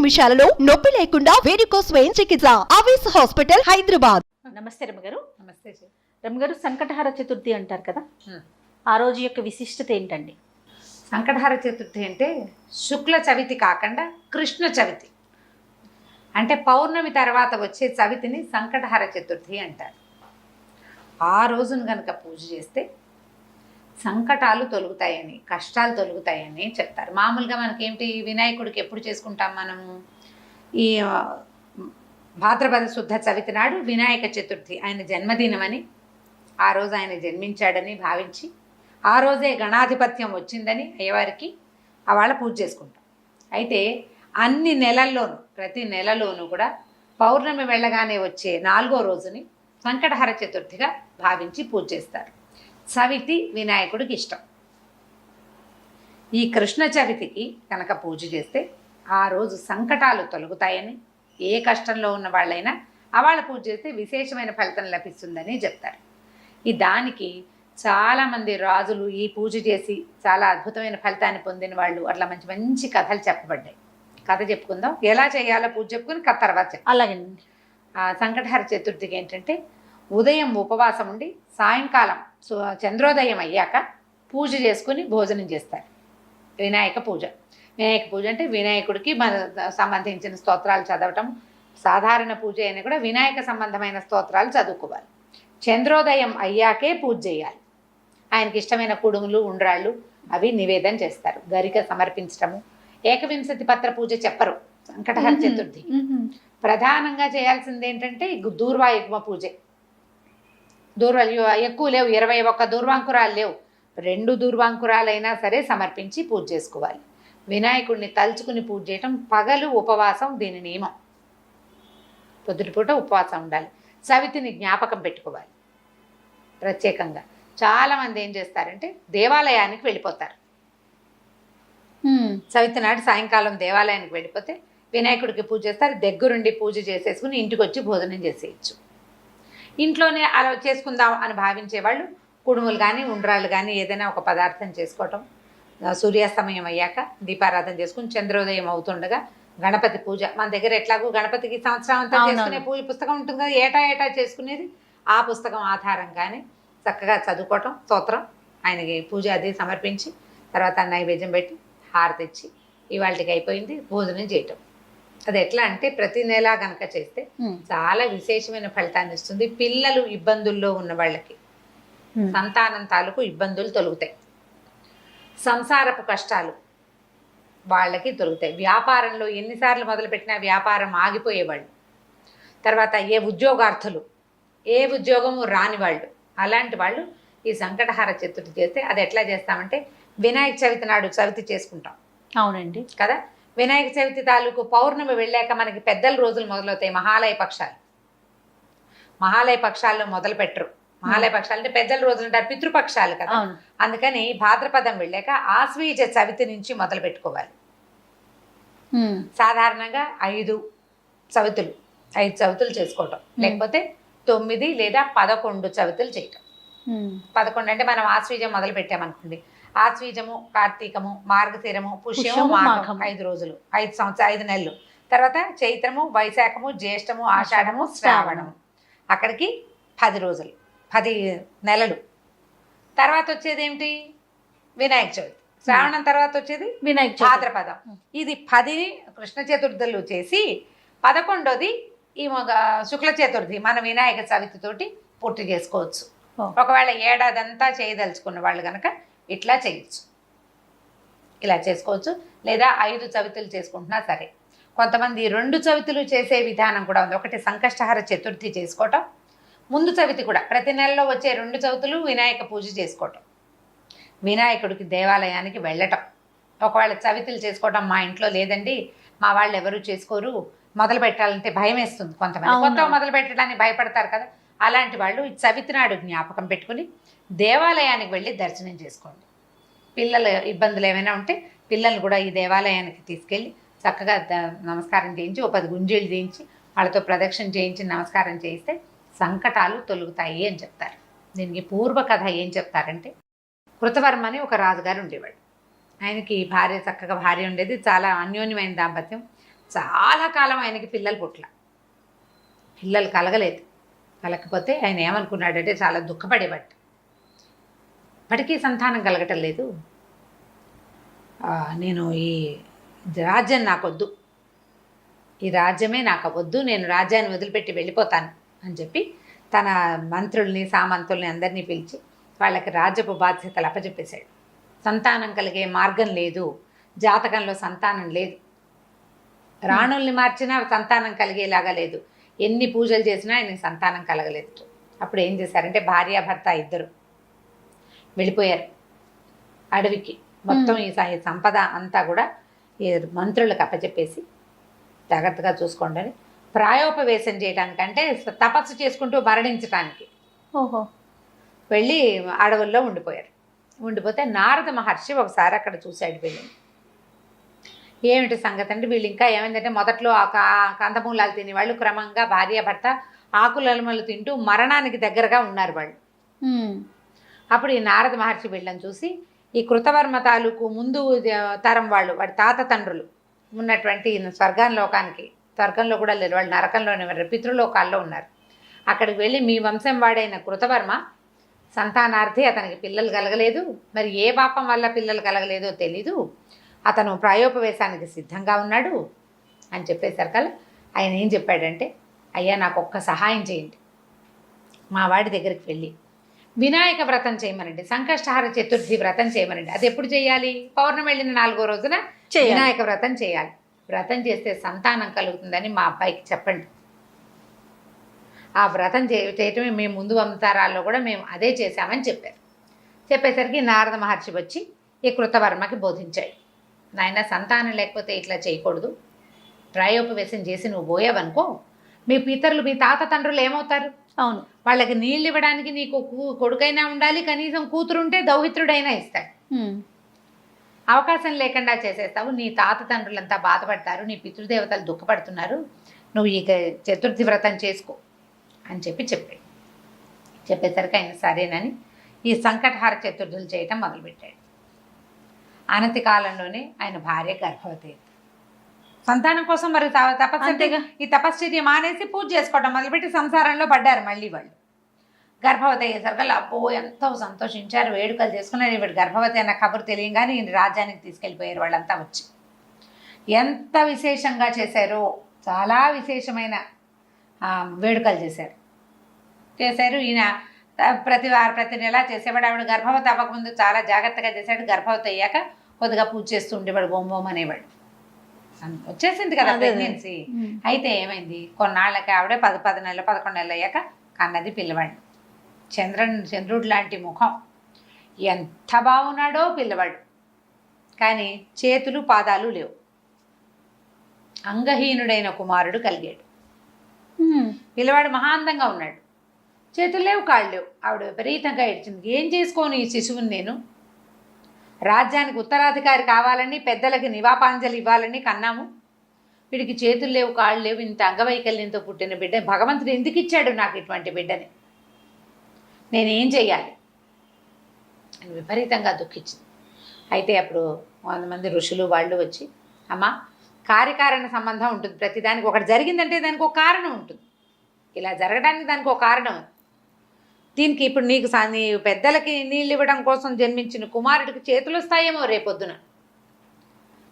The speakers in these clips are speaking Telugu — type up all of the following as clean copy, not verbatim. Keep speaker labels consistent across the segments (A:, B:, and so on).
A: నిమిషాలలో నొప్పి లేకుండా వేడికోస్ వెయిన్ చికిత్స. ఆవేశ హాస్పిటల్, హైదరాబాద్.
B: నమస్తే రమ్మగారు.
C: నమస్తే జీ.
B: రమ్మగారు, సంకటహార చతుర్థి అంటారు కదా, ఆ రోజు యొక్క విశిష్టత ఏంటండి?
C: సంకటహార చతుర్థి అంటే శుక్ల చవితి కాకుండా కృష్ణ చవితి, అంటే పౌర్ణమి తర్వాత వచ్చే చవితిని సంకటహార చతుర్థి అంటారు. ఆ రోజును కనుక పూజ చేస్తే సంకటాలు తొలుగుతాయని, కష్టాలు తొలుగుతాయని చెప్తారు. మామూలుగా మనకేమిటి, వినాయకుడికి ఎప్పుడు చేసుకుంటాం మనము? ఈ భాద్రపద శుద్ధ చవితి నాడు వినాయక చతుర్థి, ఆయన జన్మదినమని, ఆ రోజు ఆయన జన్మించాడని భావించి ఆ రోజే గణాధిపత్యం వచ్చిందని అయ్యవారికి అవాళ పూజ చేసుకుంటాం. అయితే అన్ని నెలల్లోనూ, ప్రతి నెలలోనూ కూడా పౌర్ణమి వెళ్ళగానే వచ్చే 4వ రోజుని సంకటహర చతుర్థిగా భావించి పూజ చేస్తారు. చవితి వినాయకుడికి ఇష్టం. ఈ కృష్ణ చవితికి కనుక పూజ చేస్తే ఆ రోజు సంకటాలు తొలగుతాయని, ఏ కష్టంలో ఉన్న వాళ్ళైనా అవాళ పూజ చేస్తే విశేషమైన ఫలితం లభిస్తుందని చెప్తారు. ఈ దానికి చాలామంది రాజులు ఈ పూజ చేసి చాలా అద్భుతమైన ఫలితాన్ని పొందిన వాళ్ళు, అట్లా మంచి మంచి కథలు చెప్పబడ్డాయి. కథ చెప్పుకుందాం, ఎలా చేయాలో పూజ చెప్పుకుని కథ తర్వాత చెప్తాం.
B: అలాగేనండి.
C: సంకటహర చతుర్థికి ఏంటంటే ఉదయం ఉపవాసం ఉండి సాయంకాలం చంద్రోదయం అయ్యాక పూజ చేసుకుని భోజనం చేస్తారు. వినాయక పూజ. వినాయక పూజ అంటే వినాయకుడికి మన సంబంధించిన స్తోత్రాలు చదవటం. సాధారణ పూజ అయినా కూడా వినాయక సంబంధమైన స్తోత్రాలు చదువుకోవాలి. చంద్రోదయం అయ్యాకే పూజ చేయాలి. ఆయనకి ఇష్టమైన కుడుములు, ఉండ్రాళ్ళు అవి నివేదన చేస్తారు. గరిక సమర్పించటము. ఏకవింశతి పత్ర పూజ చెప్పరు సంకటహర చతుర్థి. ప్రధానంగా చేయాల్సింది ఏంటంటే దూర్వాయుగ్మ పూజే. ఎక్కువ లేవు, 21 దూర్వాంకురాలు లేవు, 2 దూర్వాంకురాలైనా సరే సమర్పించి పూజ చేసుకోవాలి. వినాయకుడిని తలుచుకుని పూజ చేయటం. పగలు ఉపవాసం దీని నియమం. పొద్దుటిపూట ఉపవాసం ఉండాలి. చవితిని జ్ఞాపకం పెట్టుకోవాలి ప్రత్యేకంగా. చాలామంది ఏం చేస్తారంటే దేవాలయానికి వెళ్ళిపోతారు. చవితి నాడు సాయంకాలం దేవాలయానికి వెళ్ళిపోతే వినాయకుడికి పూజ చేస్తారు. దగ్గరుండి పూజ చేసేసుకుని ఇంటికి వచ్చి భోజనం చేసేయచ్చు. ఇంట్లోనే అలా చేసుకుందాం అని భావించేవాళ్ళు కుడుములు కానీ, ఉండ్రాళ్ళు కానీ ఏదైనా ఒక పదార్థం చేసుకోవటం. సూర్యాస్తమయం అయ్యాక దీపారాధన చేసుకుని చంద్రోదయం అవుతుండగా గణపతి పూజ. మన దగ్గర ఎట్లాగో గణపతికి సంవత్సరం అంతా చేసుకునే పూజ పుస్తకం ఉంటుంది కదా, ఏటా చేసుకునేది. ఆ పుస్తకం ఆధారంగానే చక్కగా చదువుకోవటం, స్తోత్రం, ఆయనకి పూజ అది సమర్పించి తర్వాత నైవేద్యం పెట్టి హారతి ఇచ్చి ఇవాళకి అయిపోయింది భోజనం చేయటం. అది ఎట్లా అంటే ప్రతి నెల కనుక చేస్తే చాలా విశేషమైన ఫలితాన్ని ఇస్తుంది. పిల్లలు ఇబ్బందుల్లో ఉన్న వాళ్ళకి సంతానం తాలూకు ఇబ్బందులు తొలుగుతాయి. సంసారపు కష్టాలు వాళ్ళకి దొరుకుతాయి. వ్యాపారంలో ఎన్నిసార్లు మొదలుపెట్టినా వ్యాపారం ఆగిపోయేవాళ్ళు, తర్వాత ఉద్యోగార్థులు ఏ ఉద్యోగము రాని వాళ్ళు, అలాంటి వాళ్ళు ఈ సంకటహార చతుర్థి చేస్తే, అది ఎట్లా చేస్తామంటే వినాయక చవితి నాడు చవితి చేసుకుంటాం.
B: అవునండి
C: కదా. వినాయక చవితి తాలూకు పౌర్ణమి వెళ్ళాక మనకి పెద్దల రోజులు మొదలవుతాయి. మహాలయ పక్షాలు. మహాలయ పక్షాల్లో మొదలు పెట్టరు. మహాలయ పక్షాలు అంటే పెద్దల రోజులు అంటారు, పితృపక్షాలు కదా. అందుకని భాద్రపదం వెళ్ళాక ఆశ్వీజ చవితి నుంచి మొదలు పెట్టుకోవాలి. సాధారణంగా 5 చవితులు చేసుకోవటం, లేకపోతే 9 లేదా 11 చవితులు చేయటం. 11 అంటే మనం ఆశ్వీజం మొదలు పెట్టామనుకోండి, ఆశ్వీజము, కార్తీకము, మార్గశిరము, పుష్యము, మాఘం 5 రోజులు, 5 నెలలు. తర్వాత చైత్రము, వైశాఖము, జ్యేష్టము, ఆషాఢము, శ్రావణము, అక్కడికి 10 రోజులు, 10 నెలలు. తర్వాత వచ్చేది ఏమిటి? వినాయక చవితి. శ్రావణం తర్వాత వచ్చేది
B: వినాయక
C: భాద్రపదం. ఇది 10 కృష్ణ చతుర్థులు చేసి 11వది ఈ శుక్ల చతుర్థి మన వినాయక చవితితోటి పూర్తి చేసుకోవచ్చు. ఒకవేళ ఏడాదంతా చేయదలుచుకున్న వాళ్ళు కనుక ఇట్లా చేయొచ్చు, ఇలా చేసుకోవచ్చు. లేదా 5 చవితులు చేసుకుంటున్నా సరే. కొంతమంది 2 చవితులు చేసే విధానం కూడా ఉంది. ఒకటి సంకష్టహర చతుర్థి చేసుకోవటం, ముందు చవితి కూడా ప్రతి నెలలో వచ్చే 2 చవితులు వినాయక పూజ చేసుకోవటం, వినాయకుడికి దేవాలయానికి వెళ్ళటం. ఒకవేళ చవితులు చేసుకోవటం మా ఇంట్లో లేదండి, మా వాళ్ళు ఎవరు చేసుకోరు, మొదలు పెట్టాలంటే భయం వేస్తుంది, కొంతమంది కొత్త మొదలు పెట్టడానికి భయపడతారు కదా, అలాంటి వాళ్ళు ఈ చవితి నాడు జ్ఞాపకం పెట్టుకుని దేవాలయానికి వెళ్ళి దర్శనం చేసుకోండి. పిల్లల ఇబ్బందులు ఏమైనా ఉంటే పిల్లల్ని కూడా ఈ దేవాలయానికి తీసుకెళ్ళి చక్కగా నమస్కారం చేయించి, 10 గుంజీలు చేయించి వాళ్ళతో ప్రదక్షిణ చేయించి నమస్కారం చేయిస్తే సంకటాలు తొలుగుతాయి అని చెప్తారు. దీనికి పూర్వ కథ ఏం చెప్తారంటే, కృతవర్మ అని ఒక రాజుగారు ఉండేవాడు. ఆయనకి చక్కగా భార్య ఉండేది. చాలా అన్యోన్యమైన దాంపత్యం. చాలా కాలం ఆయనకి పిల్లలు పిల్లలు కలగలేదు. కలగకపోతే ఆయన ఏమనుకున్నాడంటే చాలా దుఃఖపడేవాడు. ఇప్పటికీ సంతానం కలగటం లేదు, నేను ఈ రాజ్యం నాకొద్దు, ఈ రాజ్యమే నాకు వద్దు, నేను రాజ్యాన్ని వదిలిపెట్టి వెళ్ళిపోతాను అని చెప్పి తన మంత్రుల్ని సామంతుల్ని అందరినీ పిలిచి వాళ్ళకి రాజ్యపు బాధ్యతలు అప్పచెప్పేశాడు. సంతానం కలిగే మార్గం లేదు, జాతకంలో సంతానం లేదు, రాణుల్ని మార్చినా సంతానం కలిగేలాగా లేదు, ఎన్ని పూజలు చేసినా ఆయనకి సంతానం కలగలేదు. అప్పుడు ఏం చేశారంటే భార్యాభర్త ఇద్దరు వెళ్ళిపోయారు అడవికి. మొత్తం ఈ సంపద అంతా కూడా ఈ మంత్రులకు అప్పచెప్పేసి జాగ్రత్తగా చూసుకోండి అని ప్రాయోపవేశం చేయడానికంటే తపస్సు చేసుకుంటూ మరణించడానికి
B: ఓహో
C: వెళ్ళి అడవుల్లో ఉండిపోతే నారద మహర్షి ఒకసారి అక్కడ చూశాడు వీళ్ళని. ఏమిటి సంగతి అంటే వీళ్ళు ఇంకా ఏమైందంటే మొదట్లో కందమూలాలు తినేవాళ్ళు క్రమంగా భార్యాభర్త ఆకులలమలు తింటూ మరణానికి దగ్గరగా ఉన్నారు వాళ్ళు. అప్పుడు ఈ నారద మహర్షి వీళ్ళని చూసి ఈ కృతవర్మ తాలూకు ముందు తరం వాళ్ళు వాడి తాత తండ్రులు ఉన్నటువంటి స్వర్గంలో కూడా లేరు, వాళ్ళు నరకంలోనే ఉన్నారు, పితృలోకాల్లో ఉన్నారు. అక్కడికి వెళ్ళి మీ వంశం వాడైన కృతవర్మ సంతానార్థి, అతనికి పిల్లలు కలగలేదు, మరి ఏ పాపం వల్ల పిల్లలు కలగలేదో తెలీదు, అతను ప్రాయోపవేశానికి సిద్ధంగా ఉన్నాడు అని చెప్పేసరికల్లా ఆయన ఏం చెప్పాడంటే, అయ్యా నాకు ఒక్క సహాయం చేయండి, మా వాడి దగ్గరికి వెళ్ళి వినాయక వ్రతం చేయమనండి, సంకష్టహార చతుర్థి వ్రతం చేయమనండి. అది ఎప్పుడు చేయాలి? పౌర్ణమి వెళ్ళిన 4వ రోజున వినాయక వ్రతం చేయాలి. వ్రతం చేస్తే సంతానం కలుగుతుందని మా అబ్బాయికి చెప్పండి. ఆ వ్రతం చేయటమే మేము ముందు అవతారాల్లో కూడా మేము అదే చేశామని చెప్పారు. చెప్పేసరికి నారద మహర్షి వచ్చి ఈ కృతవర్మకి బోధించాడు. నాయన సంతానం లేకపోతే ఇట్లా చేయకూడదు, ప్రాయోపవేశం చేసి నువ్వు పోయావనుకో మీ పితరులు మీ తాత తండ్రులు ఏమవుతారు?
B: అవును,
C: వాళ్ళకి నీళ్ళు ఇవ్వడానికి నీకు కొడుకైనా ఉండాలి, కనీసం కూతురుంటే దౌహిత్రుడైనా ఇస్తాడు. అవకాశం లేకుండా చేసేస్తావు, నీ తాత తండ్రులంతా బాధపడతారు, నీ పితృదేవతలు దుఃఖపడుతున్నారు, నువ్వు ఇక చతుర్థి వ్రతం చేసుకో అని చెప్పేసరికి ఆయన సరేనని ఈ సంకటహార చతుర్థులు చేయటం మొదలుపెట్టాడు. అనతి కాలంలోనే ఆయన భార్య గర్భవతి. సంతానం కోసం మరి తపస్సు ఈ తపశ్చర్య మానేసి పూజ చేసుకోవడం మొదలుపెట్టి సంసారంలో పడ్డారు. మళ్ళీ వాళ్ళు గర్భవతి అయ్యేసరికల్లా అబ్బో ఎంతో సంతోషించారు, వేడుకలు చేసుకున్నారు. వీడు గర్భవతి అన్న కబురు తెలియగానే ఈయన రాజ్యానికి తీసుకెళ్ళిపోయారు వాళ్ళంతా వచ్చి. ఎంత విశేషంగా చేశారో, చాలా విశేషమైన వేడుకలు చేశారు. ఈయన ప్రతి నెల చేసేవాడు. ఆవిడ గర్భవతి అవ్వకముందు చాలా జాగ్రత్తగా చేశాడు. గర్భవతి అయ్యాక కొద్దిగా పూజ చేస్తూ ఉండేవాడు, బొమ్మోమ్ అనేవాడు. వచ్చేసింది కదా ప్రెగ్నెన్సీ. అయితే ఏమైంది, కొన్నాళ్ళకి ఆవిడే 10 నెలలు 11 నెలలు అయ్యాక కన్నది పిల్లవాడు. చంద్రుడు లాంటి ముఖం, ఎంత బాగున్నాడో పిల్లవాడు. కానీ చేతులు పాదాలు లేవు, అంగహీనుడైన కుమారుడు కలిగాడు. పిల్లవాడు మహాందంగా ఉన్నాడు, చేతులు లేవు, కాళ్ళు లేవు. ఆవిడ విపరీతంగా ఏడ్చింది. ఏం చేసుకోను ఈ శిశువుని నేను? రాజ్యానికి ఉత్తరాధికారి కావాలని, పెద్దలకి నివాపాంజలి ఇవ్వాలని కన్నాము, వీడికి చేతులు లేవు, కాళ్ళు లేవు, ఇంత అంగవైకల్యంతో పుట్టిన బిడ్డ భగవంతుడు ఎందుకు ఇచ్చాడు నాకు ఇటువంటి బిడ్డని? నేనేం చెయ్యాలి అని విపరీతంగా దుఃఖించింది. అయితే అప్పుడు 100 మంది ఋషులు వాళ్ళు వచ్చి, అమ్మ కార్యకారణ సంబంధం ఉంటుంది, ప్రతిదానికి ఒకటి జరిగిందంటే దానికి ఒక కారణం ఉంటుంది, ఇలా జరగడానికి దానికి ఒక కారణం. దీనికి ఇప్పుడు నీకు నీ పెద్దలకి నీళ్ళు ఇవ్వడం కోసం జన్మించిన కుమారుడికి చేతులు వస్తాయేమో రేపొద్దున,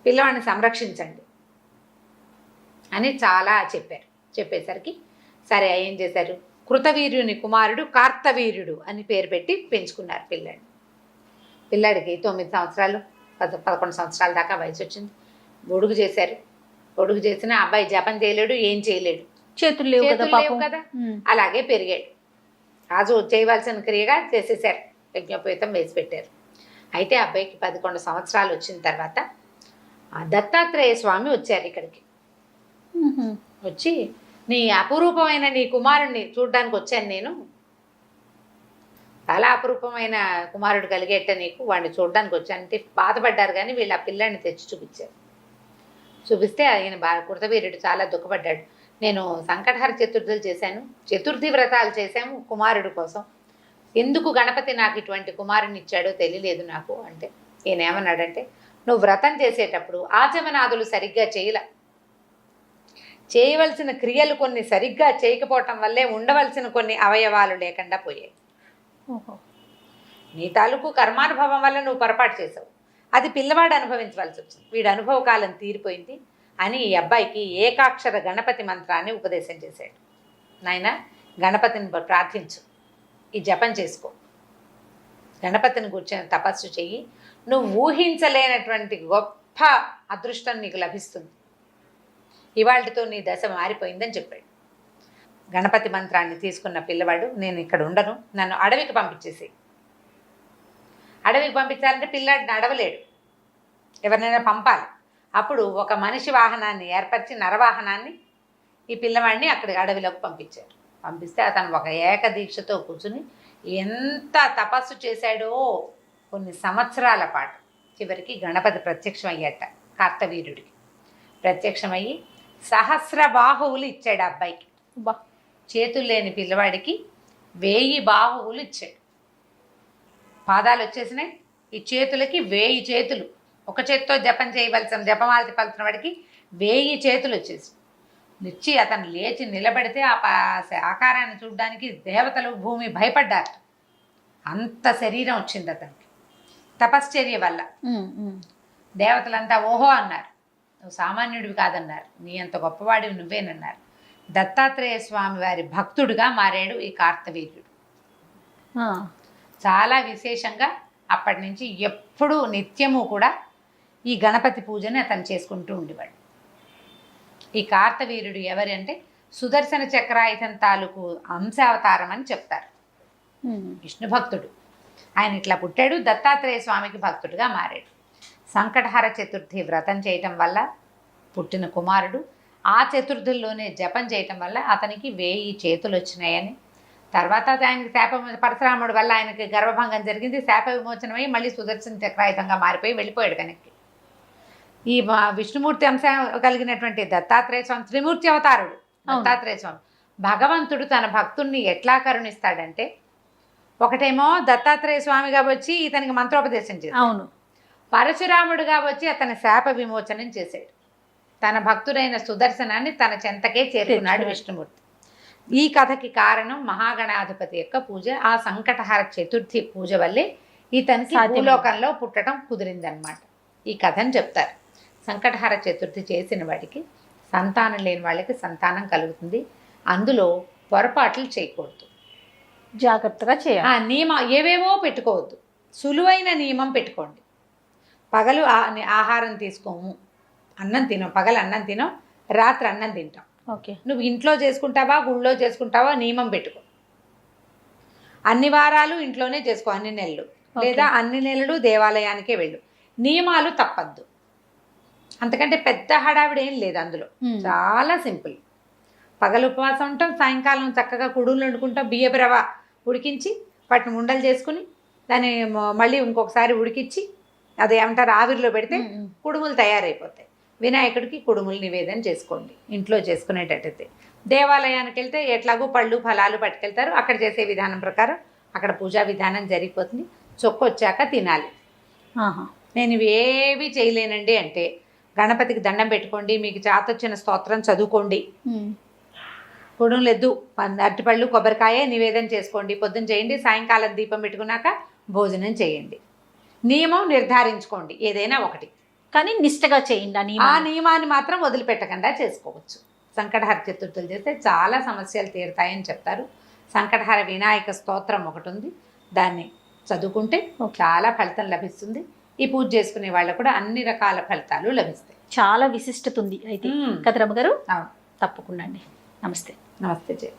C: పిల్లవాడిని సంరక్షించండి అని చాలా చెప్పారు. చెప్పేసరికి సరే ఏం చేశారు, కృతవీర్యుని కుమారుడు కార్తవీర్యుడు అని పేరు పెట్టి పెంచుకున్నారు పిల్లాడికి 9 సంవత్సరాలు 11 సంవత్సరాల దాకా వయసు వచ్చింది. గొడుగు చేశారు. గొడుగు చేసిన అబ్బాయి జపం చేయలేడు, ఏం చేయలేడు,
B: చేతులు లేవు
C: కదా. అలాగే పెరిగాడు. రాజు చేయవలసిన క్రియగా చేసేసారు, యజ్ఞోపేతం వేసి పెట్టారు. అయితే అబ్బాయికి 11 సంవత్సరాలు వచ్చిన తర్వాత దత్తాత్రేయ స్వామి వచ్చారు ఇక్కడికి. వచ్చి నీ అపురూపమైన నీ కుమారుడిని చూడడానికి వచ్చాను నేను, చాలా అపురూపమైన కుమారుడు కలిగేట నీకు, వాడిని చూడడానికి వచ్చాను అంటే బాధపడ్డారు. కానీ వీళ్ళు ఆ పిల్లాడిని తెచ్చి చూపిస్తే ఆయన కృతవీర్యుడు చాలా దుఃఖపడ్డాడు. నేను సంకటహార చతుర్థులు చేశాను, చతుర్థి వ్రతాలు చేశాము కుమారుడు కోసం, ఎందుకు గణపతి నాకు ఇటువంటి కుమారుని ఇచ్చాడో తెలియలేదు నాకు అంటే, ఈయన ఏమన్నాడంటే, నువ్వు వ్రతం చేసేటప్పుడు ఆచమనాదులు సరిగ్గా చేయలే, చేయవలసిన క్రియలు కొన్ని సరిగ్గా చేయకపోవటం వల్లే ఉండవలసిన కొన్ని అవయవాలు లేకుండా పోయాయి.
B: ఓహో.
C: నీ తాలూకు కర్మానుభవం వల్ల నువ్వు పొరపాటు చేసావు, అది పిల్లవాడు అనుభవించవలసి వచ్చింది. వీడి అనుభవ కాలం తీరిపోయింది అని ఈ అబ్బాయికి ఏకాక్షర గణపతి మంత్రాన్ని ఉపదేశం చేశాడు. నాయన, గణపతిని ప్రార్థించు, ఈ జపం చేసుకో, గణపతిని కూర్చొని తపస్సు చెయ్యి, నువ్వు ఊహించలేనటువంటి గొప్ప అదృష్టం నీకు లభిస్తుంది, ఇవాళతో నీ దశ మారిపోయిందని చెప్పాడు. గణపతి మంత్రాన్ని తీసుకున్న పిల్లవాడు, నేను ఇక్కడ ఉండను, నన్ను అడవికి పంపించేసి. అడవికి పంపించాలంటే పిల్లాడు నడవలేడు, ఎవరినైనా పంపాలి. అప్పుడు ఒక మనిషి వాహనాన్ని ఏర్పరిచి, నరవాహనాన్ని, ఈ పిల్లవాడిని అక్కడి అడవిలోకి పంపించారు. పంపిస్తే అతను ఒక ఏకదీక్షతో కూర్చుని ఎంత తపస్సు చేశాడో కొన్ని సంవత్సరాల పాటు. చివరికి గణపతి ప్రత్యక్షమయ్యాట కార్తవీర్యుడికి. ప్రత్యక్షమయ్యి సహస్ర బాహువులు ఇచ్చాడు అబ్బాయికి. చేతులు లేని పిల్లవాడికి 1000 బాహువులు ఇచ్చాడు. పాదాలు వచ్చేసినాయి, ఈ చేతులకి 1000 చేతులు. ఒక చేతితో జపం చేయవలసిన జపమాలతి పలుతున్న వాడికి 1000 చేతులు వచ్చేసి ఇచ్చి అతను లేచి నిలబడితే ఆ ఆకారాన్ని చూడడానికి దేవతలు భూమి భయపడ్డారు. అంత శరీరం వచ్చింది అతనికి తపశ్చర్య వల్ల. దేవతలంతా ఓహో అన్నారు, నువ్వు సామాన్యుడివి కాదన్నారు, నీ అంత గొప్పవాడివి నువ్వేనన్నారు. దత్తాత్రేయ స్వామి వారి భక్తుడిగా మారాడు ఈ కార్తవీర్యుడు. చాలా విశేషంగా అప్పటి నుంచి ఎప్పుడూ నిత్యము కూడా ఈ గణపతి పూజని అతను చేసుకుంటూ ఉండేవాడు. ఈ కార్తవీర్యుడు ఎవరి అంటే సుదర్శన చక్రాయుధం తాలూకు అంశావతారం అని చెప్తారు. విష్ణు భక్తుడు ఆయన. ఇట్లా పుట్టాడు, దత్తాత్రేయ స్వామికి భక్తుడిగా మారాడు. సంకటహర చతుర్థి వ్రతం చేయటం వల్ల పుట్టిన కుమారుడు. ఆ చతుర్థుల్లోనే జపం చేయటం వల్ల అతనికి 1000 చేతులు వచ్చినాయని. తర్వాత ఆయనకి పరశురాముడి వల్ల ఆయనకి గర్భభంగం జరిగింది, శాప విమోచనమై మళ్ళీ సుదర్శన చక్రాయుధంగా మారిపోయి వెళ్ళిపోయాడు. కనుక ఈ విష్ణుమూర్తి అంశం కలిగినటువంటి దత్తాత్రేయ స్వామి త్రిమూర్తి అవతారుడు. దత్తాత్రేయ స్వామి భగవంతుడు తన భక్తుణ్ణి ఎట్లా కరుణిస్తాడంటే, ఒకటేమో దత్తాత్రేయ స్వామిగా వచ్చి ఇతనికి మంత్రోపదేశం చేశాడు.
B: అవును.
C: పరశురాముడుగా వచ్చి అతని శాప విమోచనం చేశాడు. తన భక్తుడైన సుదర్శనాన్ని తన చెంతకే చేరుకున్నాడు విష్ణుమూర్తి. ఈ కథకి కారణం మహాగణాధిపతి యొక్క పూజ. ఆ సంకటహర చతుర్థి పూజ వల్లే ఇతనికి భూలోకంలో పుట్టడం కుదిరిందనమాట. ఈ కథను చెప్తారు. సంకటహర చతుర్థి చేసిన వాడికి సంతానం లేని వాళ్ళకి సంతానం కలుగుతుంది. అందులో పొరపాట్లు చేయకూడదు,
B: జాగ్రత్తగా చేయాలి.
C: నియమం ఏవేవో పెట్టుకోవద్దు, సులువైన నియమం పెట్టుకోండి. పగలు ఆహారం తీసుకోము, అన్నం తినం, పగలు అన్నం తినం, రాత్రి అన్నం తింటాం.
B: ఓకే.
C: నువ్వు ఇంట్లో చేసుకుంటావా గుళ్ళో చేసుకుంటావా నియమం పెట్టుకో. అన్ని వారాలు ఇంట్లోనే చేసుకో, అన్ని నెలలు, లేదా అన్ని నెలలు దేవాలయానికే వెళ్ళు. నియమాలు తప్పద్దు. అంతకంటే పెద్ద హడావిడి ఏం లేదు అందులో. చాలా సింపుల్. పగలు ఉపవాసం ఉంటాం, సాయంకాలం చక్కగా కుడుములు వండుకుంటాం, బియ్యపు రవ్వ ఉడికించి వాటిని ఉండలు చేసుకుని దాన్ని మళ్ళీ ఇంకొకసారి ఉడికించి అది ఏమంటారు ఆవిరిలో పెడితే కుడుములు తయారైపోతాయి. వినాయకుడికి కుడుములు నివేదన చేసుకోండి ఇంట్లో చేసుకునేటట్టయితే. దేవాలయానికి వెళ్తే ఎట్లాగో పళ్ళు ఫలాలు పట్టుకెళ్తారు, అక్కడ చేసే విధానం ప్రకారం అక్కడ పూజా విధానం జరిగిపోతుంది. చొక్కొచ్చాక తినాలి. నేను ఇవేవి చేయలేనండి అంటే గణపతికి దండం పెట్టుకోండి, మీకు చేతొచ్చిన స్తోత్రం చదువుకోండి, కుడుములెద్దు, అరటిపళ్ళు కొబ్బరికాయ నివేదన చేసుకోండి, పొద్దున చేయండి, సాయంకాలం దీపం పెట్టుకున్నాక భోజనం చేయండి. నియమం నిర్ధారించుకోండి ఏదైనా ఒకటి,
B: కానీ నిష్టగా చేయండి.
C: ఆ నియమాన్ని మాత్రం వదిలిపెట్టకుండా చేసుకోవచ్చు. సంకటహర చతుర్థులు చేస్తే చాలా సమస్యలు తీరుతాయని చెప్తారు. సంకటహర వినాయక స్తోత్రం ఒకటి ఉంది, దాన్ని చదువుకుంటే చాలా ఫలితం లభిస్తుంది. ఈ పూజ చేసుకునే వాళ్ళకు కూడా అన్ని రకాల ఫలితాలు లభిస్తాయి.
B: చాలా విశిష్టత ఉంది అయితే కదా రమ్మగారు.
C: అవును,
B: తప్పకుండా అండి. నమస్తే.
C: నమస్తే జయ.